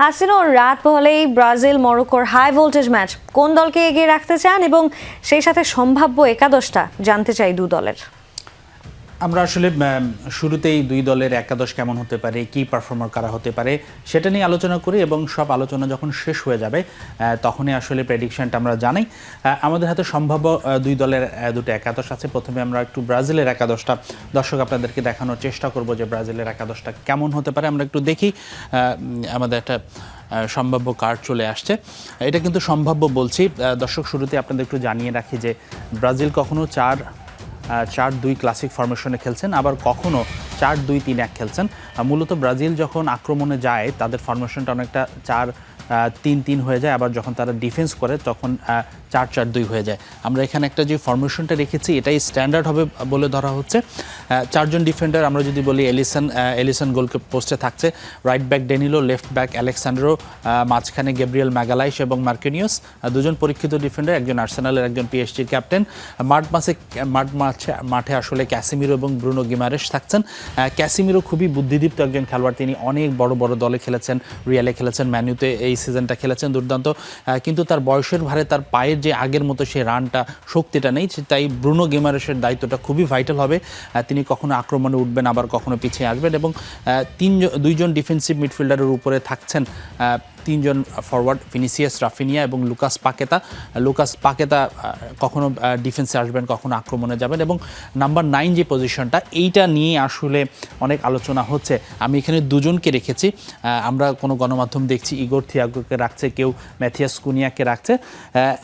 হাসিনুর, রাত হলেই ব্রাজিল মরক্কোর হাই ভোল্টেজ ম্যাচ, কোন দলকে এগিয়ে রাখতে চান এবং সেই সাথে সম্ভাব্য একাদশটা জানতে চাই দু দলের। আমরা আসলে শুরুতেই দুই দলের একাদশ কেমন হতে পারে, কি পারফর্মার কারা হতে পারে সেটা নিয়ে আলোচনা করি এবং সব আলোচনা যখন শেষ হয়ে যাবে তখনই আসলে প্রেডিকশনটা আমরা জানাই। আমাদের হাতে সম্ভাব্য দুই দলের দুটো একাদশ আছে। প্রথমে আমরা একটু ব্রাজিলের একাদশটা দর্শক আপনাদেরকে দেখানোর চেষ্টা করব যে ব্রাজিলের একাদশটা কেমন হতে পারে। আমরা একটু দেখি, আমাদের একটা সম্ভাব্য কার্ড চলে আসছে। এটা কিন্তু সম্ভাব্য বলছি দর্শক, শুরুতে আপনাদের একটু জানিয়ে রাখি যে ব্রাজিল কখনো 4-2 ক্লাসিক ফরমেশনে খেলছেন, আবার কখনো 4-2-3-1 খেলছেন। মূলত ব্রাজিল যখন আক্রমণে যায় তাদের ফরমেশনটা অনেকটা 4-3-3 হয়ে যায়, আবার যখন তারা ডিফেন্স করে তখন 4-4-2 হয়ে যায়। আমরা এখানে একটা যে ফরমেশনটা রেখেছি এটাই স্ট্যান্ডার্ড হবে বলে ধরা হচ্ছে। 4 জন ডিফেন্ডার আমরা যদি বলি, এলিসন গোল পোস্টে থাকছে, right back Danilo, left back Alex Sandro, মাঝখানে গ্যাব্রিয়েল ম্যাগালাইশ এবং মার্কিনিউস, দুজন পরীক্ষিত ডিফেন্ডার, একজন আর্সেনালের, একজন পিএসজির ক্যাপ্টেন। মাঠে আসলে ক্যাসিমিরো এবং ব্রুনো গিমারেশ থাকছেন। ক্যাসিমিরো খুবই বুদ্ধিদীপ্ত একজন খেলোয়াড়, তিনি অনেক বড় বড় দলে খেলেছেন, রিয়ালে খেলেছেন, ম্যানুতে এই সিজনটা খেলেছেন দুর্দান্ত, কিন্তু তার বয়সের ভারে তার পায়ের যে আগের মতো সে রানটা, শক্তিটা নেই, তাই ব্রুনো গিমারেশের দায়িত্বটা খুবই ভাইটাল হবে। তিনি কখনো আক্রমণে উঠবেন, আবার কখনো পিছিয়ে আসবেন, এবং দুইজন ডিফেন্সিভ মিডফিল্ডারের উপরে থাকছেন 3 জন ফরওয়ার্ড, ভিনিসিয়াস, রাফিনিয়া এবং লুকাস পাকেতা কখনো ডিফেন্সে আসবেন, কখনো আক্রমণে যাবেন। এবং নাম্বার 9 যে পজিশনটা, এইটা নিয়ে আসলে অনেক আলোচনা হচ্ছে। আমি এখানে দুজনকে রেখেছি, আমরা কোনো গণমাধ্যম দেখছি ইগোর থিয়াগোকে রাখছে, কেউ ম্যাথিয়াস কুনিয়াকে রাখছে,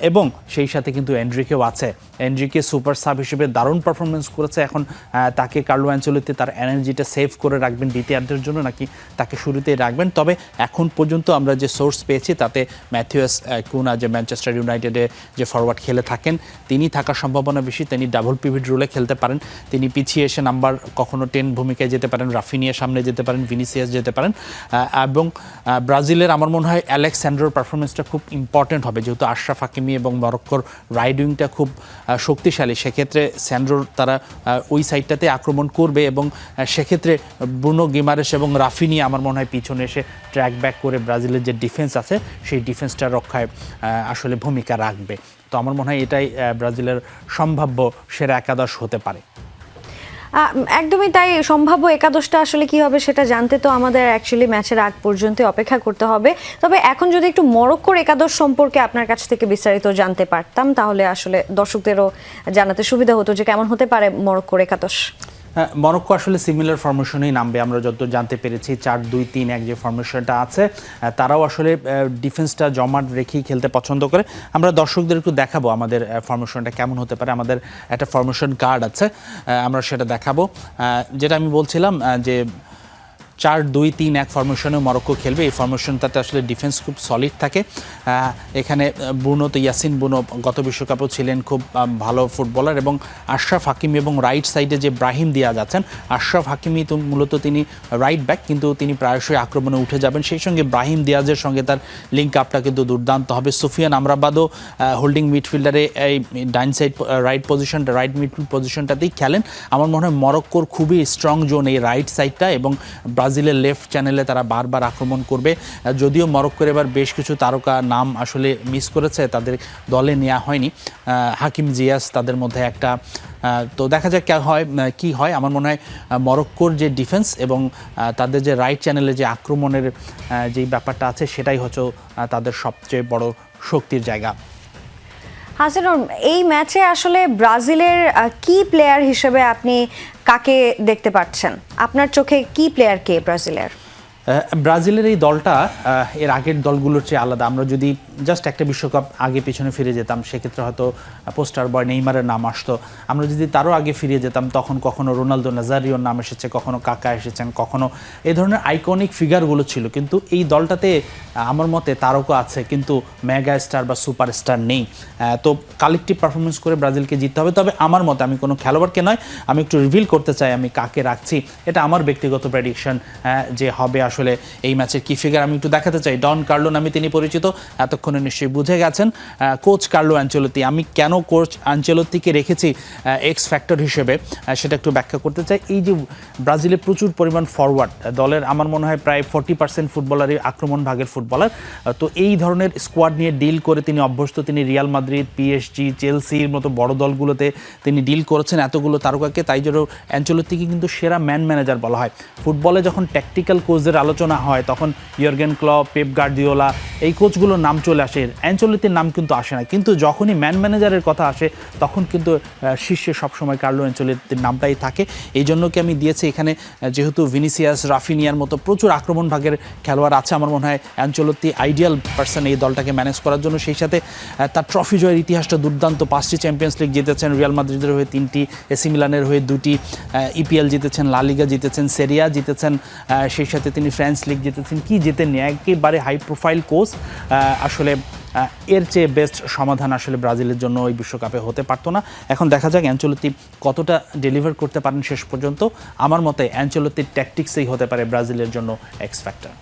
এবং সেই সাথে কিন্তু এন্ড্রিকেও আছে। এন্ড্রিকে সুপার সাব হিসেবে দারুণ পারফরমেন্স করেছে। এখন তাকে কার্লো অ্যাঞ্চেলোত্তি তার এনার্জিটা সেভ করে রাখবেন দ্বিতীয়ার্ধের জন্য, নাকি তাকে শুরুতেই রাখবেন। তবে এখন পর্যন্ত আমরা যে সোর্স পেয়েছি তাতে ম্যাথিয়াস কুনা, যে ম্যানচেস্টার ইউনাইটেডে যে ফরওয়ার্ড খেলে থাকেন, তিনি থাকার সম্ভাবনা বেশি। তিনি ডাবল পিভিট রোলে খেলতে পারেন, তিনি পিছিয়ে এসে নাম্বার কখনো 10 ভূমিকায় যেতে পারেন, রাফিনিয়া সামনে যেতে পারেন, ভিনিসিয়াস যেতে পারেন। এবং ব্রাজিলের আমার মনে হয় আলেক্সান্দ্রোর পারফরমেন্সটা খুব ইম্পর্টেন্ট হবে, যেহেতু আশরাফ হাকিমি এবং মরক্কোর রাইট উইংটা খুব শক্তিশালী। সেক্ষেত্রে স্যান্ড্রোর তারা ওই সাইডটাতে আক্রমণ করবে, এবং সেক্ষেত্রে ব্রুনো গিমারেশ এবং রাফিনিয়া আমার মনে হয় পিছনে এসে ট্র্যাক ব্যাক করে ব্রাজিলের যে ডিফেন্স আছে সেই ডিফেন্সটা রক্ষায় আসলে ভূমিকা রাখবে। তো আমার মনে হয় এটাই ব্রাজিলের সম্ভাব্য সেরা একাদশ হতে পারে। একদমই তাই। সম্ভাব্য একাদশটা আসলে কি হবে সেটা জানতে তো আমাদের অ্যাকচুয়ালি ম্যাচের আগ পর্যন্ত অপেক্ষা করতে হবে। তবে এখন যদি একটু মরক্কোর একাদশ সম্পর্কে আপনার কাছ থেকে বিস্তারিত জানতে পারতাম, তাহলে আসলে দর্শকদেরও জানাতে সুবিধা হতো যে কেমন হতে পারে মরক্কোর একাদশ। মরক্কো আসলে সিমিলার ফরমেশনেই নামবে, আমরা যত জানতে পেরেছি 4-2-3-1 যে ফরমেশনটা আছে, তারাও আসলে ডিফেন্সটা জমাট রেখেই খেলতে পছন্দ করে। আমরা দর্শকদের একটু দেখাবো আমাদের ফরমেশনটা কেমন হতে পারে। আমাদের একটা ফরমেশন কার্ড আছে, আমরা সেটা দেখাবো। যেটা আমি বলছিলাম যে 4-2-3-1 ফরমেশনে মরক্কো খেলবে। এই ফরমেশনটাতে আসলে ডিফেন্স খুব সলিড থাকে। এখানে ইয়াসিন বুনো গত বিশ্বকাপও ছিলেন খুব ভালো ফুটবলার, এবং আশরাফ হাকিমি, এবং রাইট সাইডে যে ব্রাহিম দিয়াজ আছেন, আশরাফ হাকিমি তো মূলত তিনি রাইট ব্যাক, কিন্তু তিনি প্রায়শই আক্রমণে উঠে যাবেন। সেই সঙ্গে ব্রাহিম দিয়াজের সঙ্গে তার লিঙ্ক আপটা কিন্তু দুর্দান্ত হবে। সুফিয়ান আমরাবাদও হোল্ডিং মিডফিল্ডারে এই ডাইন সাইড রাইট মিডফিল্ড পজিশনটাতেই খেলেন। আমার মনে হয় মরক্কোর খুবই স্ট্রং জোন এই রাইট সাইডটা, এবং ব্রাজিলের লেফট চ্যানেলে তারা বারবার আক্রমণ করবে। যদিও মরক্কোর এবার বেশ কিছু তারকা নাম আসলে মিস করেছে, তাদের দলে নেওয়া হয়নি। হাকিম জিয়াস তাদের মধ্যে একটা। তো দেখা যাক কি হয়। আমার মনে হয় মরক্কোর যে ডিফেন্স এবং তাদের যে রাইট চ্যানেলে যে আক্রমণের যেই ব্যাপারটা আছে, সেটাই হচ্ছে তাদের সবচেয়ে বড় শক্তির জায়গা। হাসিনুর, এই ম্যাচে আসলে ব্রাজিলের কি প্লেয়ার হিসেবে আপনি কাকে দেখতে পাচ্ছেন? আপনার চোখে কি প্লেয়ার কে ব্রাজিলের? ব্রাজিলের এই দলটা এর আগের দলগুলোর চেয়ে আলাদা। আমরা যদি জাস্ট একটা বিশ্বকাপ আগে পিছনে ফিরে যেতাম, সেক্ষেত্রে হয়তো পোস্টার বয় নেইমারের নাম আসতো। আমরা যদি তারও আগে ফিরে যেতাম, তখন কখনো রোনালদো নাজারিওর নাম এসেছে, কখনো কাকা এসেছেন, কখনো এই ধরনের আইকনিক ফিগারগুলো ছিল। কিন্তু এই দলটাতে আমার মতে তারকা আছে কিন্তু মেগা স্টার বা সুপারস্টার নেই। তো কালেকটিভ পারফরমেন্স করে ব্রাজিলকে জিততে হবে। তবে আমার মতে, আমি কোনো খেলোয়াড়কে নয়, আমি একটু রিভিল করতে চাই আমি কাকে রাখছি। এটা আমার ব্যক্তিগত প্রেডিকশন যে হবে আসলে এই ম্যাচের কি ফিগার আমি একটু দেখাতে চাই। ডন কার্লো নামে তিনি পরিচিত, এতক্ষণে নিশ্চয়ই বুঝে গেছেন। কোচ কার্লো আনচেলত্তি, আমি কেন কোচ আনচেলত্তিকে রেখেছি এক্স ফ্যাক্টর হিসেবে সেটা একটু ব্যাখ্যা করতে চাই। এই যে ব্রাজিলে প্রচুর পরিমাণ ফরওয়ার্ড, দলের আমার মনে হয় প্রায় 40% ফুটবলারই আক্রমণ ভাগের ফুটবলার। তো এই ধরনের স্কোয়াড নিয়ে ডিল করে তিনি অভ্যস্ত। তিনি রিয়াল মাদ্রিদ, PSG, চেলসির মতো বড় দলগুলোতে তিনি ডিল করেছেন এতগুলো তারকাকে। তাই জন্য অ্যানচেলত্তিকে কিন্তু সেরা ম্যানেজার বলা হয়। ফুটবলে যখন ট্যাকটিক্যাল কোচদের আলোচনা হয় তখন ইয়র্গেন ক্লপ, পেপ গার্দিওলা এই কোচগুলোর নাম চলে আসে, অ্যানচেলত্তির নাম কিন্তু আসে না। কিন্তু যখনই ম্যানেজারের কথা আসে তখন কিন্তু শীর্ষে সবসময় কার্লো অ্যানচেলত্তির নামটাই থাকে। এই জন্য কি আমি দিয়েছি এখানে, যেহেতু ভিনিসিয়াস, রাফিনিয়ার মতো প্রচুর আক্রমণ ভাগের খেলোয়াড় আছে, আমার মনে হয় অ্যানচেলত্তি আইডিয়াল পারসন এই দলটাকে ম্যানেজ করার জন্য। সেই সাথে তার ট্রফি জয়ের ইতিহাসটা দুর্দান্ত। 5টি চ্যাম্পিয়ন্স লিগ জিতেছেন, রিয়াল মাদ্রিদের হয়ে 3টি, এসি মিলানের হয়ে 2টি, EPL জিতেছেন, লা লিগা জিতেছেন, সেরিয়া জিতেছেন, সেই সাথে তিনি ফ্রান্স লিগ জিতেছেন। কি জিতেননি, একেবারে হাই প্রোফাইল কোচ। আসলে এর চেয়ে বেস্ট সমাধান আসলে ব্রাজিলের জন্য ওই বিশ্বকাপে হতে পারতো না। এখন দেখা যাক অ্যানচেলত্তি কতটা ডেলিভার করতে পারেন শেষ পর্যন্ত। আমার মতে অ্যানচেলত্তির ট্যাকটিক্সেই হতে পারে ব্রাজিলের জন্য এক্স ফ্যাক্টর।